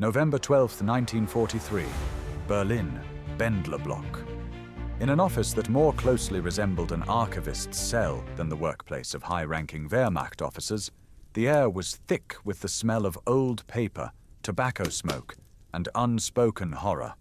November 12, 1943, Berlin, Bendler Block. In an office that more closely resembled an archivist's cell than the workplace of high-ranking Wehrmacht officers, the air was thick with the smell of old paper, tobacco smoke, and unspoken horror.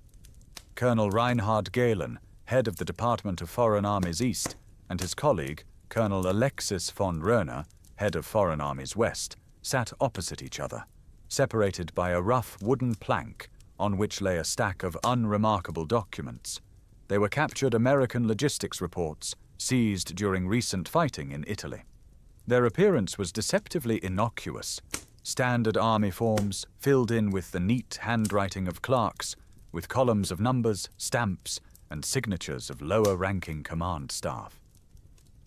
Colonel Reinhard Gehlen, head of the Department of Foreign Armies East, and his colleague, Colonel Alexis von Rönne, head of Foreign Armies West, sat opposite each other, separated by a rough wooden plank on which lay a stack of unremarkable documents. They were captured American logistics reports seized during recent fighting in Italy. Their appearance was deceptively innocuous. Standard army forms filled in with the neat handwriting of clerks, with columns of numbers, stamps, and signatures of lower-ranking command staff.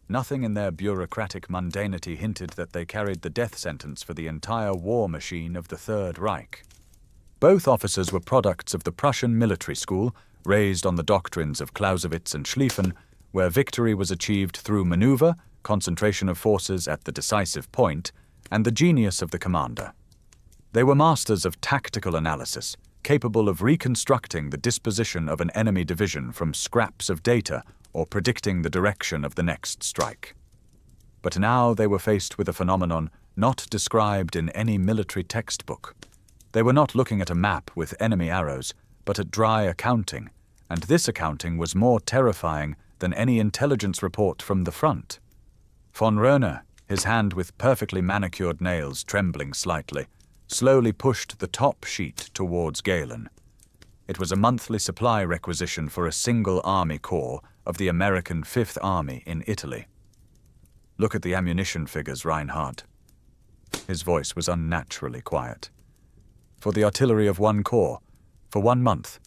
Nothing in their bureaucratic mundanity hinted that they carried the death sentence for the entire war machine of the Third Reich. Both officers were products of the Prussian military school, raised on the doctrines of Clausewitz and Schlieffen, where victory was achieved through maneuver, concentration of forces at the decisive point, and the genius of the commander. They were masters of tactical analysis, capable of reconstructing the disposition of an enemy division from scraps of data or predicting the direction of the next strike. But now they were faced with a phenomenon not described in any military textbook. They were not looking at a map with enemy arrows, but at dry accounting, and this accounting was more terrifying than any intelligence report from the front. Von Rönne, his hand with perfectly manicured nails trembling slightly, slowly pushed the top sheet towards Gehlen. It was a monthly supply requisition for a single army corps of the American Fifth Army in Italy. "Look at the ammunition figures, Reinhard." His voice was unnaturally quiet. "For the artillery of one corps, for 1 month."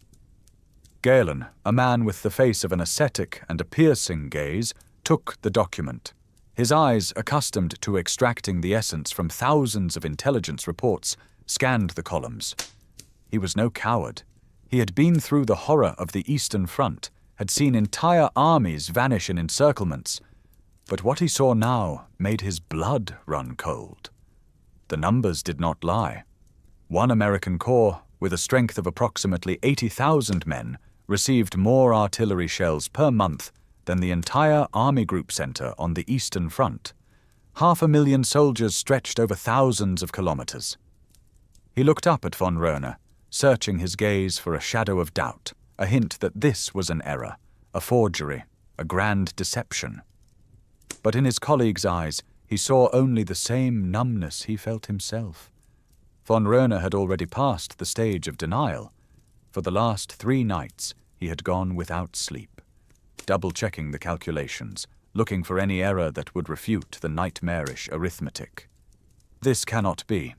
Gehlen, a man with the face of an ascetic and a piercing gaze, took the document. His eyes, accustomed to extracting the essence from thousands of intelligence reports, scanned the columns. He was no coward. He had been through the horror of the Eastern Front, had seen entire armies vanish in encirclements, but what he saw now made his blood run cold. The numbers did not lie. One American corps, with a strength of approximately 80,000 men, received more artillery shells per month than the entire Army Group Center on the Eastern Front. 500,000 soldiers stretched over thousands of kilometers. He looked up at von Rönne, searching his gaze for a shadow of doubt, a hint that this was an error, a forgery, a grand deception. But in his colleague's eyes, he saw only the same numbness he felt himself. Von Rönne had already passed the stage of denial. For the last 3 nights, he had gone without sleep, double-checking the calculations, looking for any error that would refute the nightmarish arithmetic. "This cannot be,"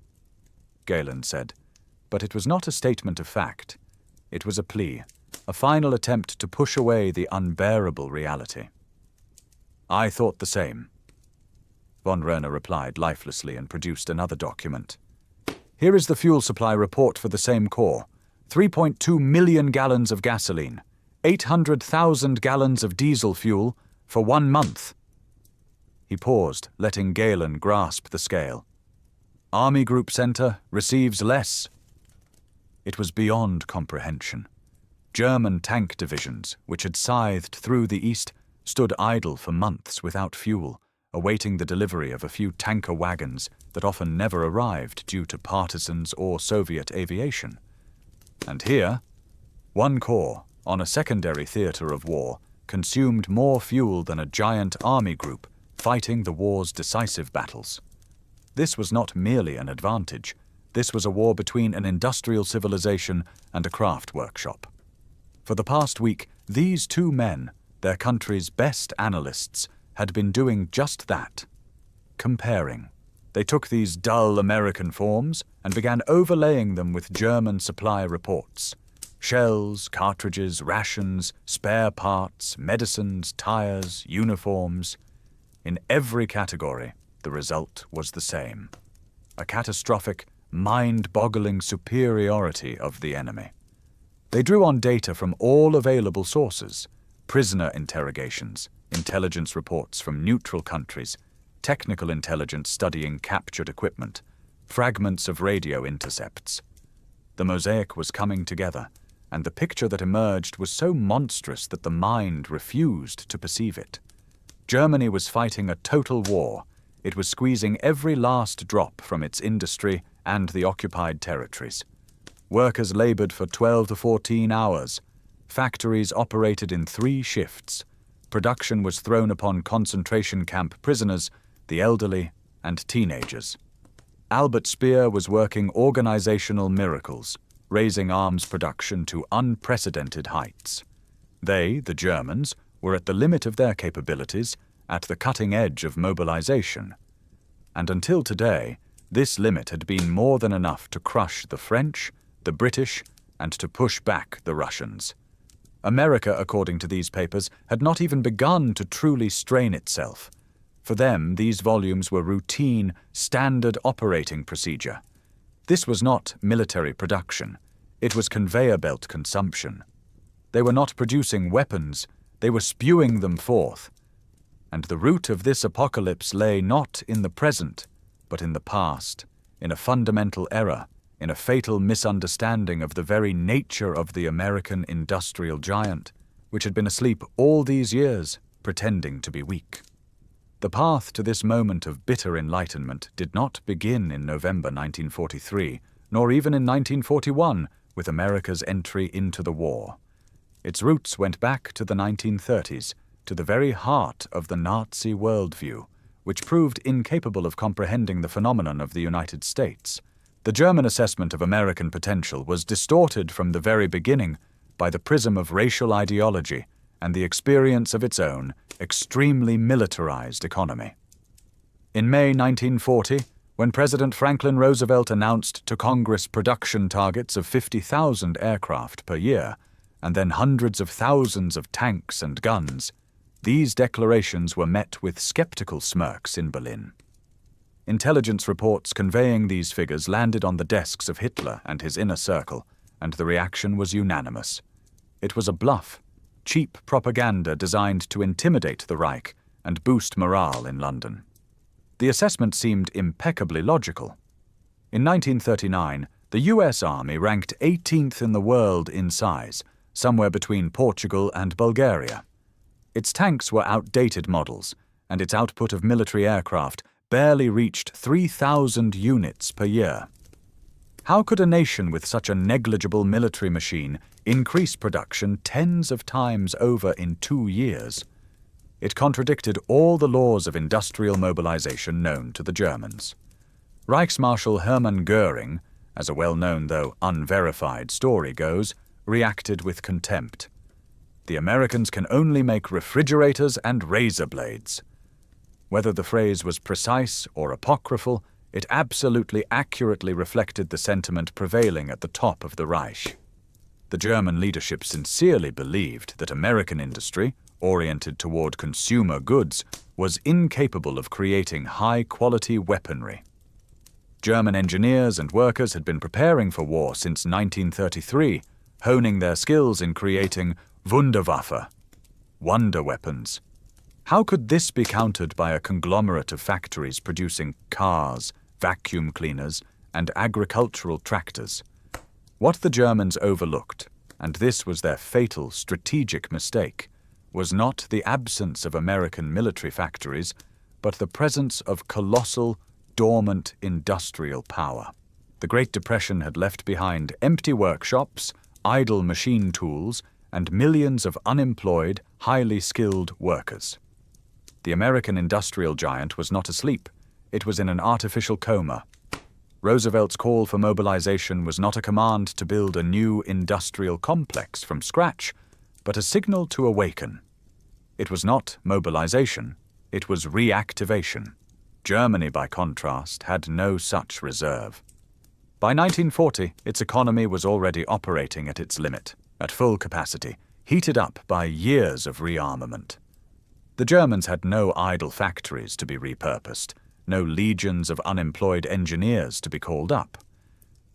Gehlen said, but it was not a statement of fact. It was a plea, a final attempt to push away the unbearable reality. "I thought the same." Von Rönne replied lifelessly and produced another document. "Here is the fuel supply report for the same corps. 3.2 million gallons of gasoline, 800,000 gallons of diesel fuel for 1 month. He paused, letting Gehlen grasp the scale. "Army Group Center receives less." It was beyond comprehension. German tank divisions, which had scythed through the East, stood idle for months without fuel, awaiting the delivery of a few tanker wagons that often never arrived due to partisans or Soviet aviation. And here, one corps, on a secondary theater of war, consumed more fuel than a giant army group fighting the war's decisive battles. This was not merely an advantage. This was a war between an industrial civilization and a craft workshop. For the past week, these 2 men, their country's best analysts, had been doing just that, comparing. They took these dull American forms and began overlaying them with German supply reports. Shells, cartridges, rations, spare parts, medicines, tires, uniforms. In every category, the result was the same. A catastrophic, mind-boggling superiority of the enemy. They drew on data from all available sources: prisoner interrogations, intelligence reports from neutral countries, technical intelligence studying captured equipment, fragments of radio intercepts. The mosaic was coming together, and the picture that emerged was so monstrous that the mind refused to perceive it. Germany was fighting a total war. It was squeezing every last drop from its industry and the occupied territories. Workers labored for 12 to 14 hours. Factories operated in 3 shifts. Production was thrown upon concentration camp prisoners, the elderly, and teenagers. Albert Speer was working organizational miracles, raising arms production to unprecedented heights. They, the Germans, were at the limit of their capabilities, at the cutting edge of mobilization. And until today, this limit had been more than enough to crush the French, the British, and to push back the Russians. America, according to these papers, had not even begun to truly strain itself. For them, these volumes were routine, standard operating procedure. This was not military production. It was conveyor belt consumption. They were not producing weapons. They were spewing them forth. And the root of this apocalypse lay not in the present, but in the past, in a fundamental error, in a fatal misunderstanding of the very nature of the American industrial giant, which had been asleep all these years, pretending to be weak. The path to this moment of bitter enlightenment did not begin in November 1943, nor even in 1941, with America's entry into the war. Its roots went back to the 1930s, to the very heart of the Nazi worldview, which proved incapable of comprehending the phenomenon of the United States. The German assessment of American potential was distorted from the very beginning by the prism of racial ideology and the experience of its own extremely militarized economy. In May 1940, when President Franklin Roosevelt announced to Congress production targets of 50,000 aircraft per year, and then hundreds of thousands of tanks and guns, these declarations were met with skeptical smirks in Berlin. Intelligence reports conveying these figures landed on the desks of Hitler and his inner circle, and the reaction was unanimous. It was a bluff, cheap propaganda designed to intimidate the Reich and boost morale in London. The assessment seemed impeccably logical. In 1939, the US Army ranked 18th in the world in size, somewhere between Portugal and Bulgaria. Its tanks were outdated models, and its output of military aircraft barely reached 3,000 units per year. How could a nation with such a negligible military machine increase production tens of times over in 2 years? It contradicted all the laws of industrial mobilization known to the Germans. Reichsmarshal Hermann Göring, as a well-known though unverified story goes, reacted with contempt. The Americans can only make refrigerators and razor blades. Whether the phrase was precise or apocryphal, it absolutely accurately reflected the sentiment prevailing at the top of the Reich. The German leadership sincerely believed that American industry, oriented toward consumer goods, was incapable of creating high-quality weaponry. German engineers and workers had been preparing for war since 1933, honing their skills in creating Wunderwaffe, wonder weapons. How could this be countered by a conglomerate of factories producing cars, vacuum cleaners, and agricultural tractors? What the Germans overlooked, and this was their fatal strategic mistake, was not the absence of American military factories, but the presence of colossal, dormant industrial power. The Great Depression had left behind empty workshops, idle machine tools, and millions of unemployed, highly skilled workers. The American industrial giant was not asleep. It was in an artificial coma. Roosevelt's call for mobilization was not a command to build a new industrial complex from scratch, but a signal to awaken. It was not mobilization, it was reactivation. Germany, by contrast, had no such reserve. By 1940, its economy was already operating at its limit, at full capacity, heated up by years of rearmament. The Germans had no idle factories to be repurposed, no legions of unemployed engineers to be called up.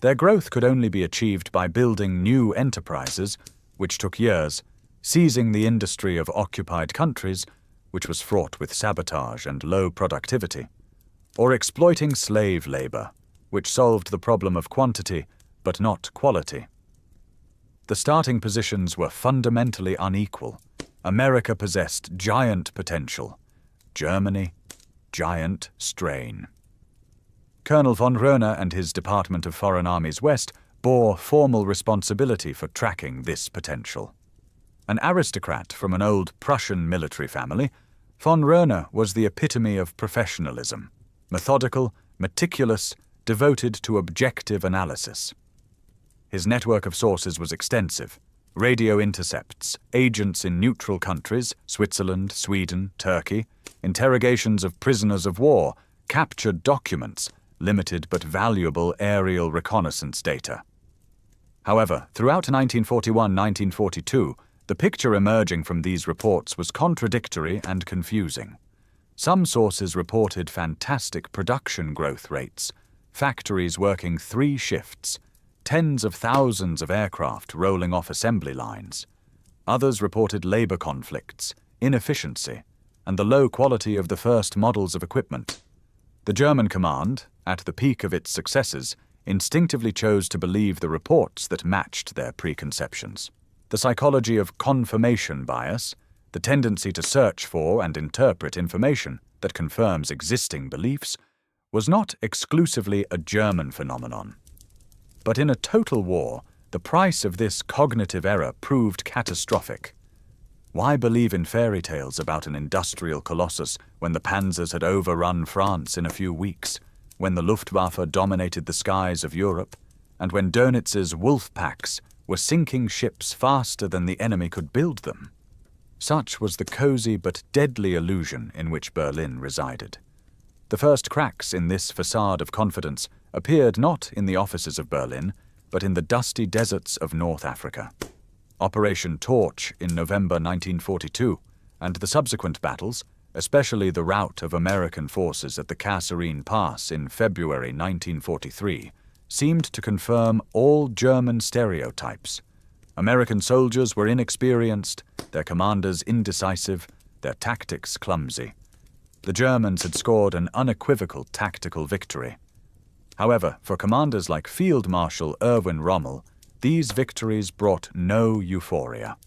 Their growth could only be achieved by building new enterprises, which took years, seizing the industry of occupied countries, which was fraught with sabotage and low productivity, or exploiting slave labor, which solved the problem of quantity but not quality. The starting positions were fundamentally unequal. America possessed giant potential. Germany, giant strain. Colonel von Rönne and his Department of Foreign Armies West bore formal responsibility for tracking this potential. An aristocrat from an old Prussian military family, von Rönne was the epitome of professionalism, methodical, meticulous, devoted to objective analysis. His network of sources was extensive: radio intercepts, agents in neutral countries, Switzerland, Sweden, Turkey, interrogations of prisoners of war, captured documents, limited but valuable aerial reconnaissance data. However, throughout 1941-1942, the picture emerging from these reports was contradictory and confusing. Some sources reported fantastic production growth rates, factories working 3 shifts, tens of thousands of aircraft rolling off assembly lines. Others reported labor conflicts, inefficiency, and the low quality of the first models of equipment. The German command, at the peak of its successes, instinctively chose to believe the reports that matched their preconceptions. The psychology of confirmation bias, the tendency to search for and interpret information that confirms existing beliefs, was not exclusively a German phenomenon. But in a total war, the price of this cognitive error proved catastrophic. Why believe in fairy tales about an industrial colossus when the panzers had overrun France in a few weeks, when the Luftwaffe dominated the skies of Europe, and when Dönitz's wolf packs were sinking ships faster than the enemy could build them? Such was the cozy but deadly illusion in which Berlin resided. The first cracks in this facade of confidence appeared not in the offices of Berlin, but in the dusty deserts of North Africa. Operation Torch in November 1942, and the subsequent battles, especially the rout of American forces at the Kasserine Pass in February 1943, seemed to confirm all German stereotypes. American soldiers were inexperienced, their commanders indecisive, their tactics clumsy. The Germans had scored an unequivocal tactical victory. However, for commanders like Field Marshal Erwin Rommel, these victories brought no euphoria.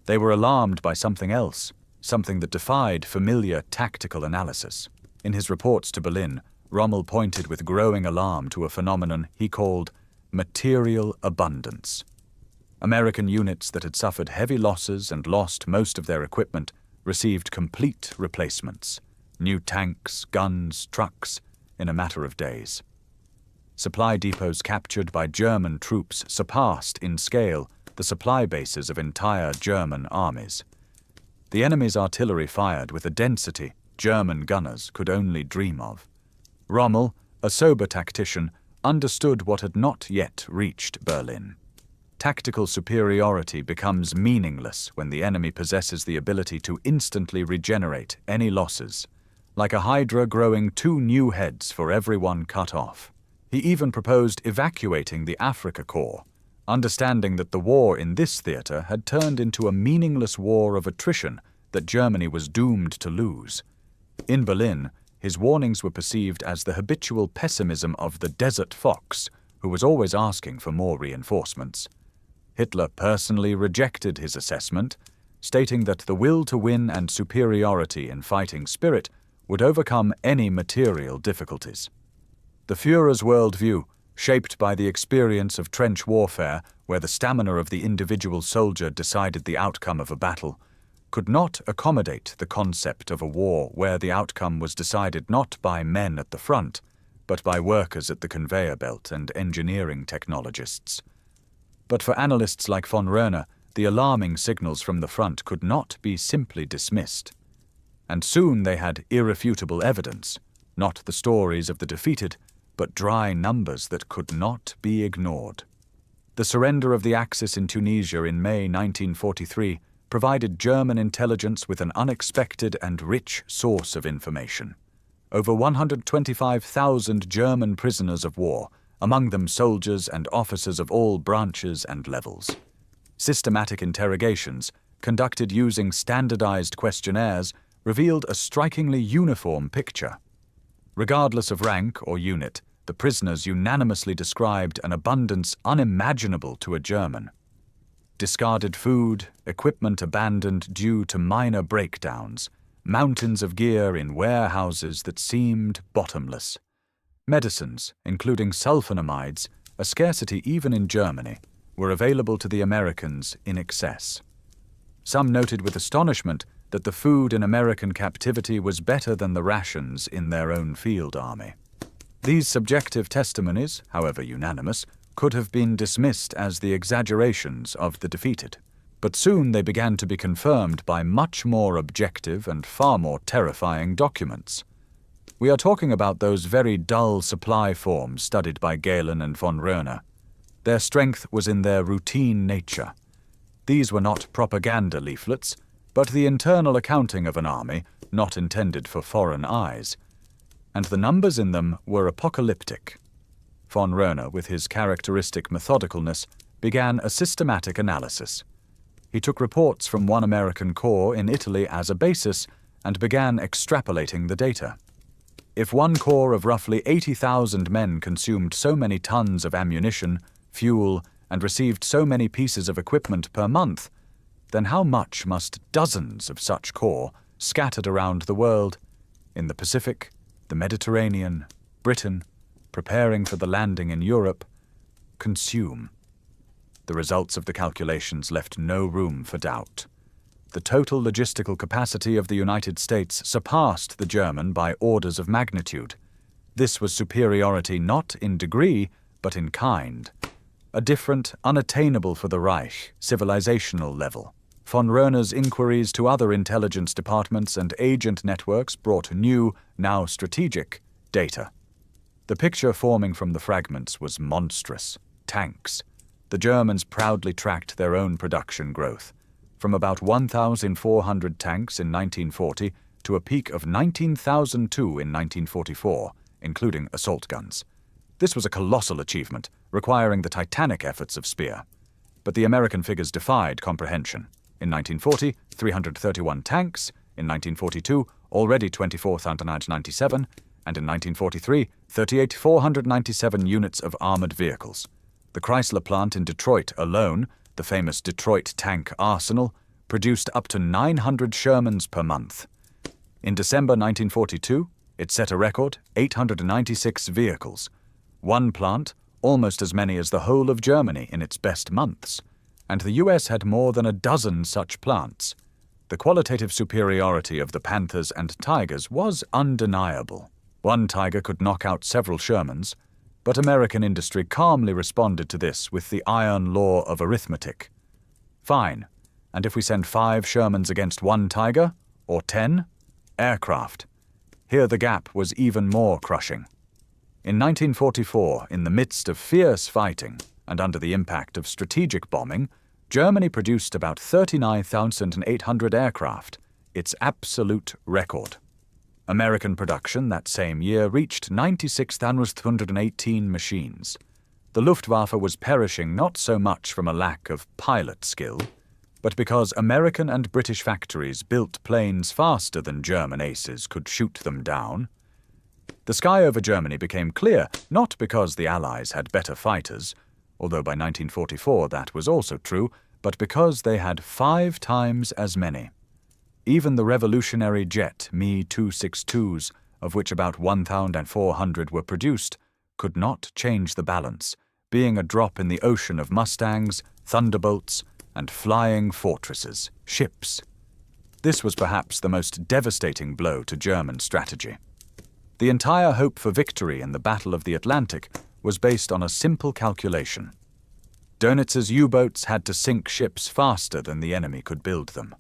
They were alarmed by something else, something that defied familiar tactical analysis. In his reports to Berlin, Rommel pointed with growing alarm to a phenomenon he called material abundance. American units that had suffered heavy losses and lost most of their equipment received complete replacements, new tanks, guns, trucks, in a matter of days. Supply depots captured by German troops surpassed in scale the supply bases of entire German armies. The enemy's artillery fired with a density German gunners could only dream of. Rommel, a sober tactician, understood what had not yet reached Berlin. Tactical superiority becomes meaningless when the enemy possesses the ability to instantly regenerate any losses, like a hydra growing 2 new heads for every one cut off. He even proposed evacuating the Africa Corps, understanding that the war in this theater had turned into a meaningless war of attrition that Germany was doomed to lose. In Berlin, his warnings were perceived as the habitual pessimism of the desert fox, who was always asking for more reinforcements. Hitler personally rejected his assessment, stating that the will to win and superiority in fighting spirit would overcome any material difficulties. The Führer's worldview, shaped by the experience of trench warfare where the stamina of the individual soldier decided the outcome of a battle, could not accommodate the concept of a war where the outcome was decided not by men at the front, but by workers at the conveyor belt and engineering technologists. But for analysts like von Rönne, the alarming signals from the front could not be simply dismissed. And soon they had irrefutable evidence, not the stories of the defeated, but dry numbers that could not be ignored. The surrender of the Axis in Tunisia in May 1943 provided German intelligence with an unexpected and rich source of information. Over 125,000 German prisoners of war, among them soldiers and officers of all branches and levels. Systematic interrogations, conducted using standardized questionnaires, revealed a strikingly uniform picture. Regardless of rank or unit, the prisoners unanimously described an abundance unimaginable to a German. Discarded food, equipment abandoned due to minor breakdowns, mountains of gear in warehouses that seemed bottomless. Medicines, including sulfonamides, a scarcity even in Germany, were available to the Americans in excess. Some noted with astonishment that the food in American captivity was better than the rations in their own field army. These subjective testimonies, however unanimous, could have been dismissed as the exaggerations of the defeated, but soon they began to be confirmed by much more objective and far more terrifying documents. We are talking about those very dull supply forms studied by Gehlen and von Rönne. Their strength was in their routine nature. These were not propaganda leaflets, but the internal accounting of an army not intended for foreign eyes, and the numbers in them were apocalyptic. Von Rönne, with his characteristic methodicalness, began a systematic analysis. He took reports from one American corps in Italy as a basis and began extrapolating the data. If one corps of roughly 80,000 men consumed so many tons of ammunition, fuel, and received so many pieces of equipment per month, then how much must dozens of such corps, scattered around the world, in the Pacific, the Mediterranean, Britain, preparing for the landing in Europe, consume? The results of the calculations left no room for doubt. The total logistical capacity of the United States surpassed the German by orders of magnitude. This was superiority not in degree, but in kind. A different, unattainable for the Reich, civilizational level. Von Rönne's inquiries to other intelligence departments and agent networks brought new, now strategic, data. The picture forming from the fragments was monstrous. Tanks. The Germans proudly tracked their own production growth, from about 1,400 tanks in 1940 to a peak of 19,002 in 1944, including assault guns. This was a colossal achievement, requiring the titanic efforts of Speer. But the American figures defied comprehension. In 1940, 331 tanks, in 1942, already 24,997, and in 1943, 38,497 units of armored vehicles. The Chrysler plant in Detroit alone, the famous Detroit Tank Arsenal, produced up to 900 Shermans per month. In December 1942, it set a record, 896 vehicles. One plant, almost as many as the whole of Germany in its best months. And the US had more than a dozen such plants. The qualitative superiority of the Panthers and Tigers was undeniable. One Tiger could knock out several Shermans, but American industry calmly responded to this with the iron law of arithmetic. Fine, and if we send 5 Shermans against 1 Tiger, or 10? Aircraft. Here the gap was even more crushing. In 1944, in the midst of fierce fighting and under the impact of strategic bombing, Germany produced about 39,800 aircraft, its absolute record. American production that same year reached 96,118 machines. The Luftwaffe was perishing not so much from a lack of pilot skill, but because American and British factories built planes faster than German aces could shoot them down. The sky over Germany became clear not because the Allies had better fighters, although by 1944 that was also true, but because they had 5 times as many. Even the revolutionary jet Me-262s, of which about 1,400 were produced, could not change the balance, being a drop in the ocean of Mustangs, Thunderbolts, and flying fortresses, ships. This was perhaps the most devastating blow to German strategy. The entire hope for victory in the Battle of the Atlantic was based on a simple calculation. Dönitz's U-boats had to sink ships faster than the enemy could build them.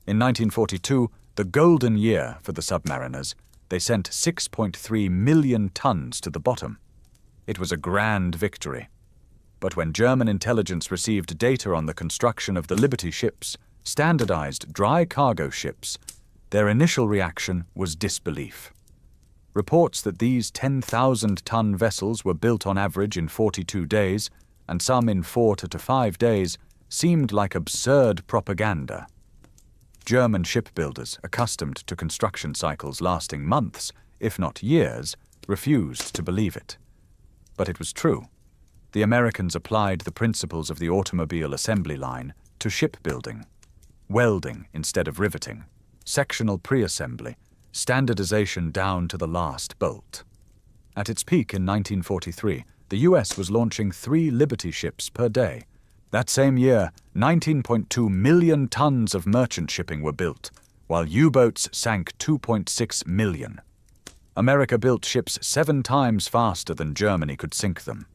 In 1942, the golden year for the submariners, they sent 6.3 million tons to the bottom. It was a grand victory. But when German intelligence received data on the construction of the Liberty ships, standardized dry cargo ships, their initial reaction was disbelief. Reports that these 10,000-ton vessels were built on average in 42 days, and some in 4 to 5 days, seemed like absurd propaganda. German shipbuilders, accustomed to construction cycles lasting months, if not years, refused to believe it. But it was true. The Americans applied the principles of the automobile assembly line to shipbuilding. Welding instead of riveting, sectional pre-assembly, standardization down to the last bolt. At its peak in 1943, the US was launching 3 Liberty ships per day. That same year, 19.2 million tons of merchant shipping were built, while U-boats sank 2.6 million. America built ships 7 times faster than Germany could sink them.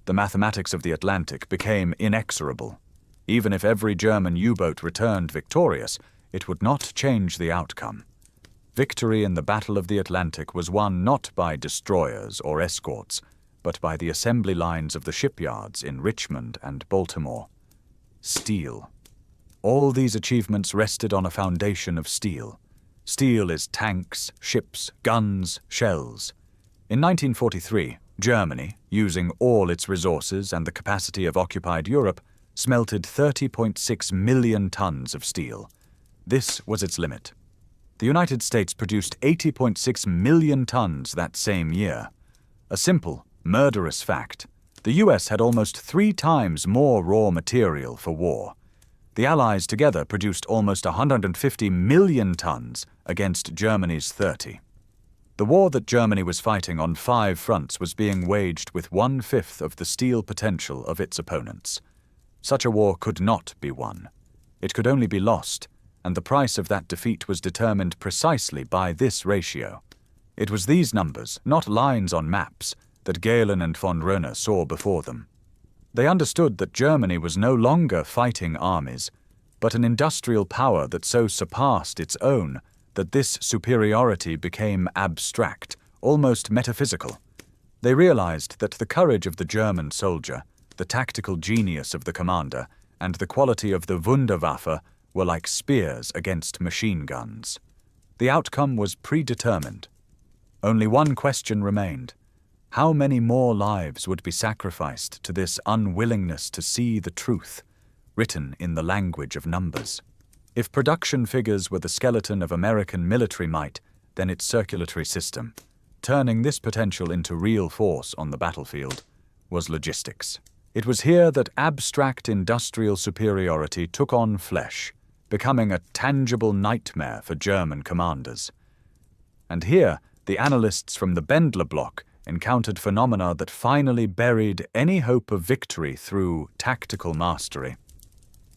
The mathematics of the Atlantic became inexorable. Even if every German U-boat returned victorious, it would not change the outcome. Victory in the Battle of the Atlantic was won not by destroyers or escorts, but by the assembly lines of the shipyards in Richmond and Baltimore. Steel. All these achievements rested on a foundation of steel. Steel is tanks, ships, guns, shells. In 1943, Germany, using all its resources and the capacity of occupied Europe, smelted 30.6 million tons of steel. This was its limit. The United States produced 80.6 million tons that same year. A simple, murderous fact: the US had almost 3 times more raw material for war. The Allies together produced almost 150 million tons against Germany's 30. The war that Germany was fighting on 5 fronts was being waged with 1/5 of the steel potential of its opponents. Such a war could not be won. It could only be lost, and the price of that defeat was determined precisely by this ratio. It was these numbers, not lines on maps, that Gehlen and von Rönne saw before them. They understood that Germany was no longer fighting armies, but an industrial power that so surpassed its own that this superiority became abstract, almost metaphysical. They realized that the courage of the German soldier, the tactical genius of the commander, and the quality of the Wunderwaffe were like spears against machine guns. The outcome was predetermined. Only one question remained: how many more lives would be sacrificed to this unwillingness to see the truth, written in the language of numbers? If production figures were the skeleton of American military might, then its circulatory system, turning this potential into real force on the battlefield, was logistics. It was here that abstract industrial superiority took on flesh, becoming a tangible nightmare for German commanders. And here, the analysts from the Bendler bloc encountered phenomena that finally buried any hope of victory through tactical mastery.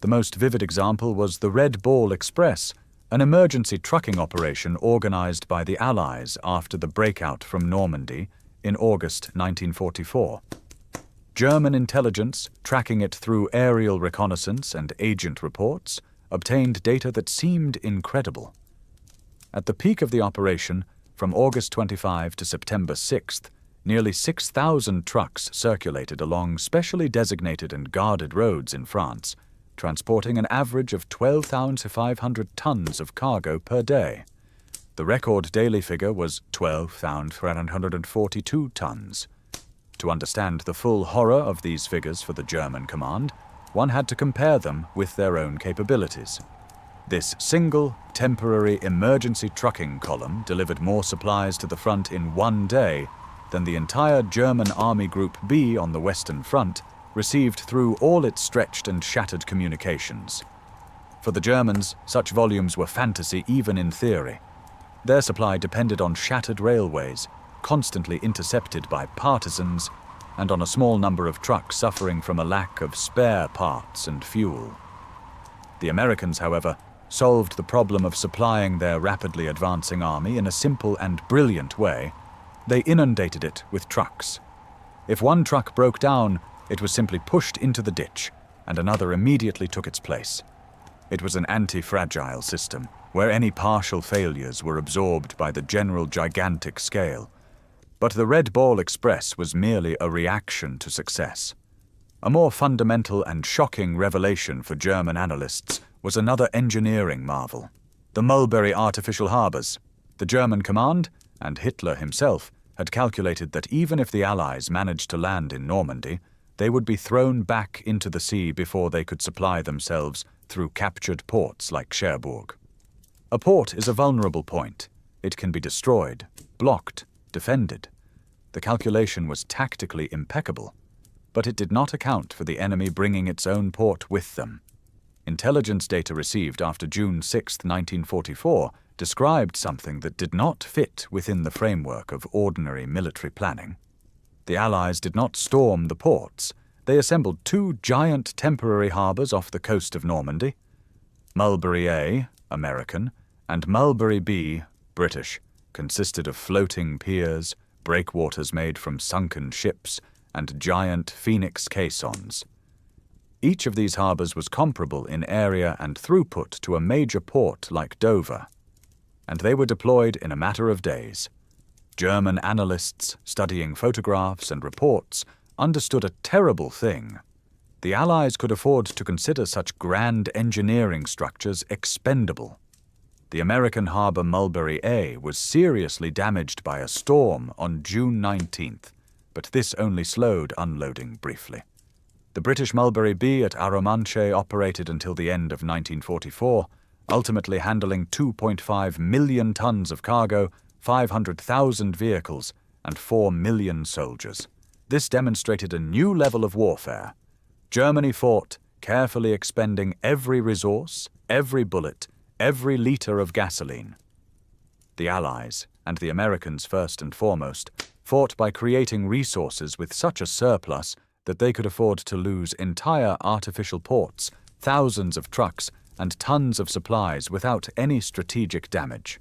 The most vivid example was the Red Ball Express, an emergency trucking operation organized by the Allies after the breakout from Normandy in August 1944. German intelligence, tracking it through aerial reconnaissance and agent reports, obtained data that seemed incredible. At the peak of the operation, from August 25 to September 6th, nearly 6,000 trucks circulated along specially designated and guarded roads in France, transporting an average of 12,500 tons of cargo per day. The record daily figure was 12,342 tons. To understand the full horror of these figures for the German command, one had to compare them with their own capabilities. This single, temporary emergency trucking column delivered more supplies to the front in one day than the entire German Army Group B on the Western Front received through all its stretched and shattered communications. For the Germans, such volumes were fantasy even in theory. Their supply depended on shattered railways, constantly intercepted by partisans, and on a small number of trucks suffering from a lack of spare parts and fuel. The Americans, however, solved the problem of supplying their rapidly advancing army in a simple and brilliant way. They inundated it with trucks. If one truck broke down, it was simply pushed into the ditch, and another immediately took its place. It was an anti-fragile system, where any partial failures were absorbed by the general gigantic scale. But the Red Ball Express was merely a reaction to success. A more fundamental and shocking revelation for German analysts was another engineering marvel: the Mulberry artificial harbors. The German command, and Hitler himself, had calculated that even if the Allies managed to land in Normandy, they would be thrown back into the sea before they could supply themselves through captured ports like Cherbourg. A port is a vulnerable point. It can be destroyed, blocked, defended. The The calculation was tactically impeccable, but it did not account for the enemy bringing its own port with them. Intelligence data received after June 6, 1944, described something that did not fit within the framework of ordinary military planning. The Allies did not storm the ports. They assembled two giant temporary harbours off the coast of Normandy, Mulberry A, American, and Mulberry B, British, consisted of floating piers, breakwaters made from sunken ships, and giant phoenix caissons. Each of these harbours was comparable in area and throughput to a major port like Dover, and they were deployed in a matter of days. German analysts, studying photographs and reports, understood a terrible thing. The Allies could afford to consider such grand engineering structures expendable. The American harbour Mulberry A was seriously damaged by a storm on June 19th, but this only slowed unloading briefly. The British Mulberry B at Arromanches operated until the end of 1944, ultimately handling 2.5 million tons of cargo, 500,000 vehicles, and 4 million soldiers. This demonstrated a new level of warfare. Germany fought, carefully expending every resource, every bullet, every litre of gasoline. The Allies, and the Americans first and foremost, fought by creating resources with such a surplus that they could afford to lose entire artificial ports, thousands of trucks, and tons of supplies without any strategic damage.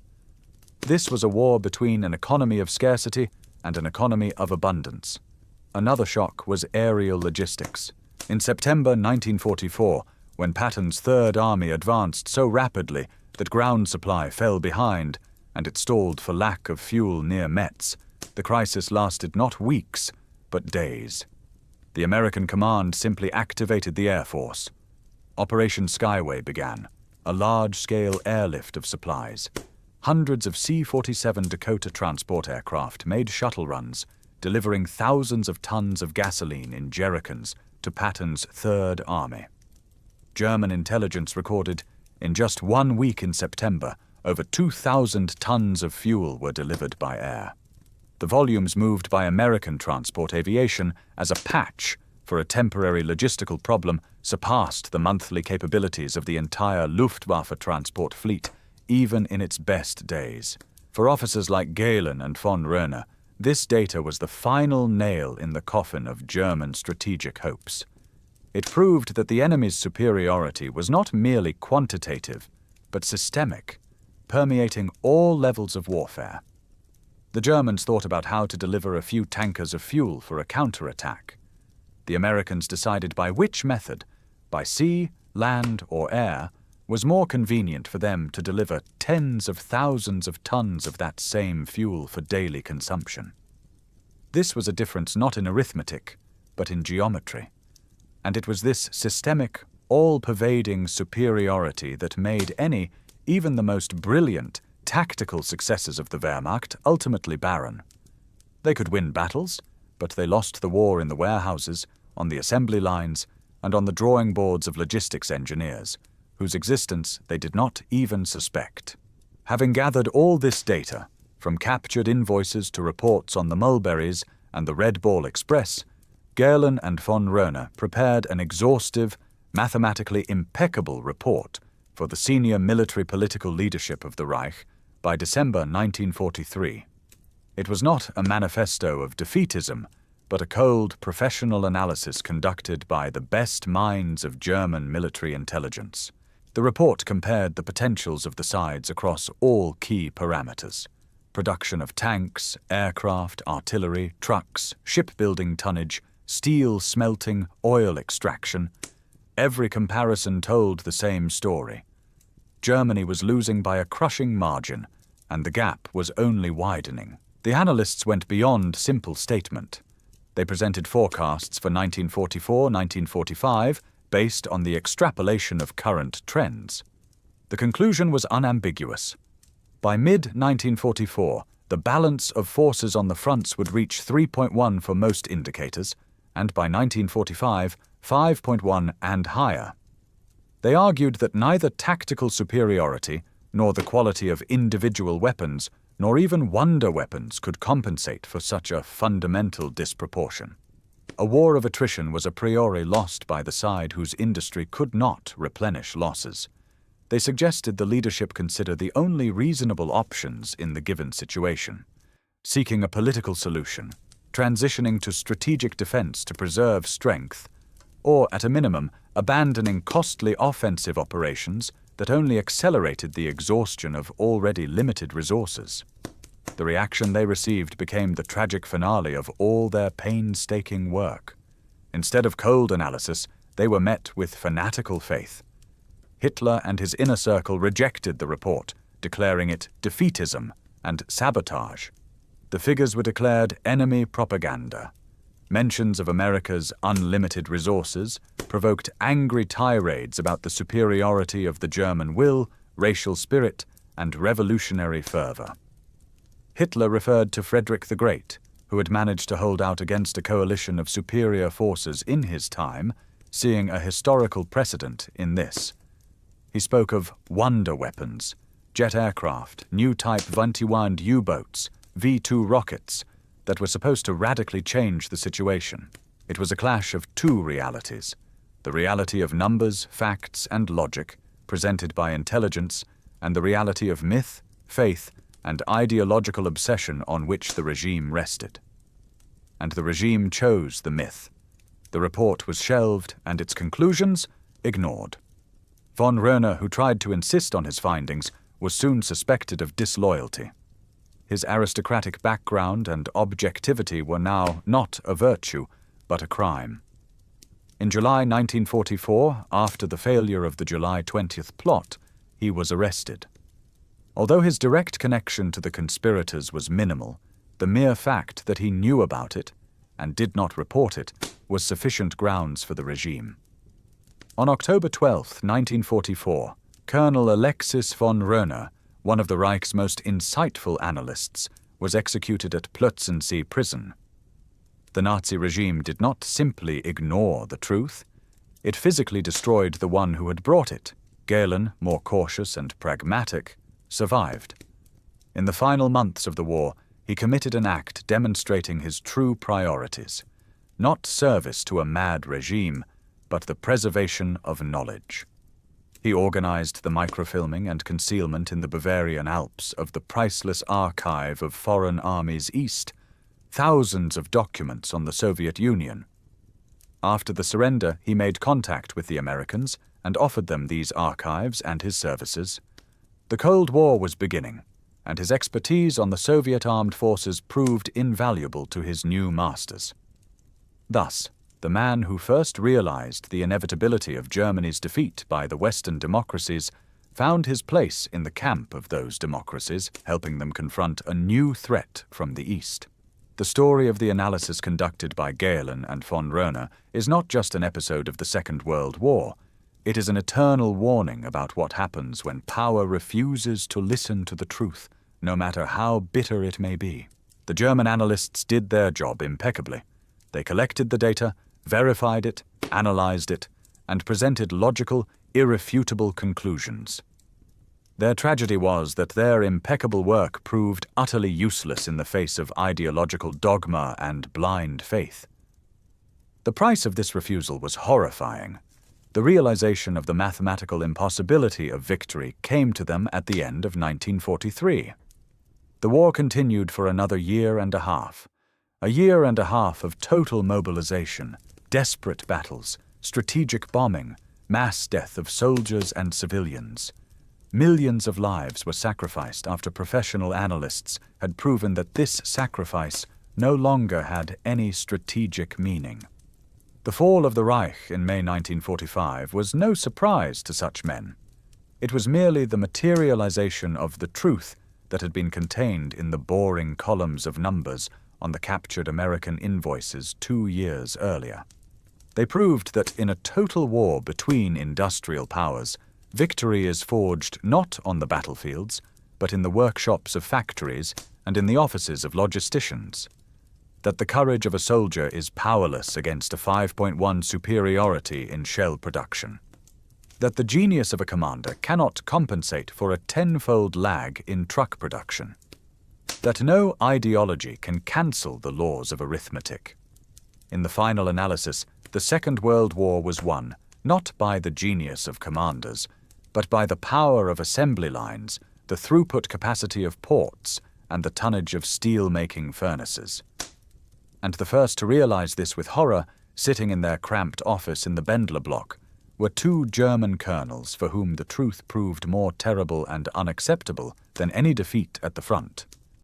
This was a war between an economy of scarcity and an economy of abundance. Another shock was aerial logistics. In September 1944, when Patton's Third Army advanced so rapidly that ground supply fell behind and it stalled for lack of fuel near Metz, the crisis lasted not weeks, but days. The American command simply activated the Air Force. Operation Skyway began, a large-scale airlift of supplies. Hundreds of C-47 Dakota transport aircraft made shuttle runs, delivering thousands of tons of gasoline in jerrycans to Patton's Third Army. German intelligence recorded, in just 1 week in September, over 2,000 tons of fuel were delivered by air. The volumes moved by American transport aviation as a patch for a temporary logistical problem surpassed the monthly capabilities of the entire Luftwaffe transport fleet, even in its best days. For officers like Gehlen and von Rönne, this data was the final nail in the coffin of German strategic hopes. It proved that the enemy's superiority was not merely quantitative, but systemic, permeating all levels of warfare. The Germans thought about how to deliver a few tankers of fuel for a counterattack. The Americans decided by which method, by sea, land, or air, was more convenient for them to deliver tens of thousands of tons of that same fuel for daily consumption. This was a difference not in arithmetic, but in geometry. And it was this systemic, all-pervading superiority that made any, even the most brilliant, tactical successes of the Wehrmacht ultimately barren. They could win battles, but they lost the war in the warehouses, on the assembly lines, and on the drawing boards of logistics engineers, whose existence they did not even suspect. Having gathered all this data, from captured invoices to reports on the Mulberries and the Red Ball Express, Gehlen and von Rönne prepared an exhaustive, mathematically impeccable report for the senior military political leadership of the Reich by December 1943. It was not a manifesto of defeatism, but a cold, professional analysis conducted by the best minds of German military intelligence. The report compared the potentials of the sides across all key parameters: production of tanks, aircraft, artillery, trucks, shipbuilding tonnage, steel smelting, oil extraction. Every comparison told the same story. Germany was losing by a crushing margin, and the gap was only widening. The analysts went beyond simple statement. They presented forecasts for 1944-1945 based on the extrapolation of current trends. The conclusion was unambiguous. By mid-1944, the balance of forces on the fronts would reach 3.1 for most indicators, and by 1945, 5.1 and higher. They argued that neither tactical superiority nor the quality of individual weapons Nor even wonder weapons could compensate for such a fundamental disproportion. A war of attrition was a priori lost by the side whose industry could not replenish losses. They suggested the leadership consider the only reasonable options in the given situation: seeking a political solution, transitioning to strategic defense to preserve strength, or, at a minimum, abandoning costly offensive operations that only accelerated the exhaustion of already limited resources. The reaction they received became the tragic finale of all their painstaking work. Instead of cold analysis, they were met with fanatical faith. Hitler and his inner circle rejected the report, declaring it defeatism and sabotage. The figures were declared enemy propaganda. Mentions of America's unlimited resources provoked angry tirades about the superiority of the German will, racial spirit, and revolutionary fervor. Hitler referred to Frederick the Great, who had managed to hold out against a coalition of superior forces in his time, seeing a historical precedent in this. He spoke of wonder weapons, jet aircraft, new type 21 U-boats, V-2 rockets, that were supposed to radically change the situation. It was a clash of two realities: the reality of numbers, facts, and logic, presented by intelligence, and the reality of myth, faith, and ideological obsession on which the regime rested. And the regime chose the myth. The report was shelved and its conclusions ignored. Von Rönne, who tried to insist on his findings, was soon suspected of disloyalty. His aristocratic background and objectivity were now not a virtue, but a crime. In July 1944, after the failure of the July 20th plot, he was arrested. Although his direct connection to the conspirators was minimal, the mere fact that he knew about it, and did not report it, was sufficient grounds for the regime. On October 12, 1944, Colonel Alexis von Rönne, one of the Reich's most insightful analysts, was executed at Plötzensee prison. The Nazi regime did not simply ignore the truth. It physically destroyed the one who had brought it. Gehlen, more cautious and pragmatic, survived. In the final months of the war, he committed an act demonstrating his true priorities: not service to a mad regime, but the preservation of knowledge. He organized the microfilming and concealment in the Bavarian Alps of the priceless archive of foreign armies east, thousands of documents on the Soviet Union. After the surrender, he made contact with the Americans and offered them these archives and his services. The Cold War was beginning, and his expertise on the Soviet armed forces proved invaluable to his new masters. Thus, the man who first realized the inevitability of Germany's defeat by the Western democracies found his place in the camp of those democracies, helping them confront a new threat from the East. The story of the analysis conducted by Gehlen and von Rönne is not just an episode of the Second World War. It is an eternal warning about what happens when power refuses to listen to the truth, no matter how bitter it may be. The German analysts did their job impeccably. They collected the data, verified it, analyzed it, and presented logical, irrefutable conclusions. Their tragedy was that their impeccable work proved utterly useless in the face of ideological dogma and blind faith. The price of this refusal was horrifying. The realization of the mathematical impossibility of victory came to them at the end of 1943. The war continued for another year and a half of total mobilization, desperate battles, strategic bombing, mass death of soldiers and civilians. Millions of lives were sacrificed after professional analysts had proven that this sacrifice no longer had any strategic meaning. The fall of the Reich in May 1945 was no surprise to such men. It was merely the materialization of the truth that had been contained in the boring columns of numbers on the captured American invoices 2 years earlier. They proved that in a total war between industrial powers, victory is forged not on the battlefields, but in the workshops of factories and in the offices of logisticians. That the courage of a soldier is powerless against a 5.1 superiority in shell production. That the genius of a commander cannot compensate for a 10-fold lag in truck production. that no ideology can cancel the laws of arithmetic. In the final analysis, the Second World War was won, not by the genius of commanders, but by the power of assembly lines, the throughput capacity of ports, and the tonnage of steel-making furnaces. And the first to realize this with horror, sitting in their cramped office in the Bendler block, were two German colonels for whom the truth proved more terrible and unacceptable than any defeat at the front.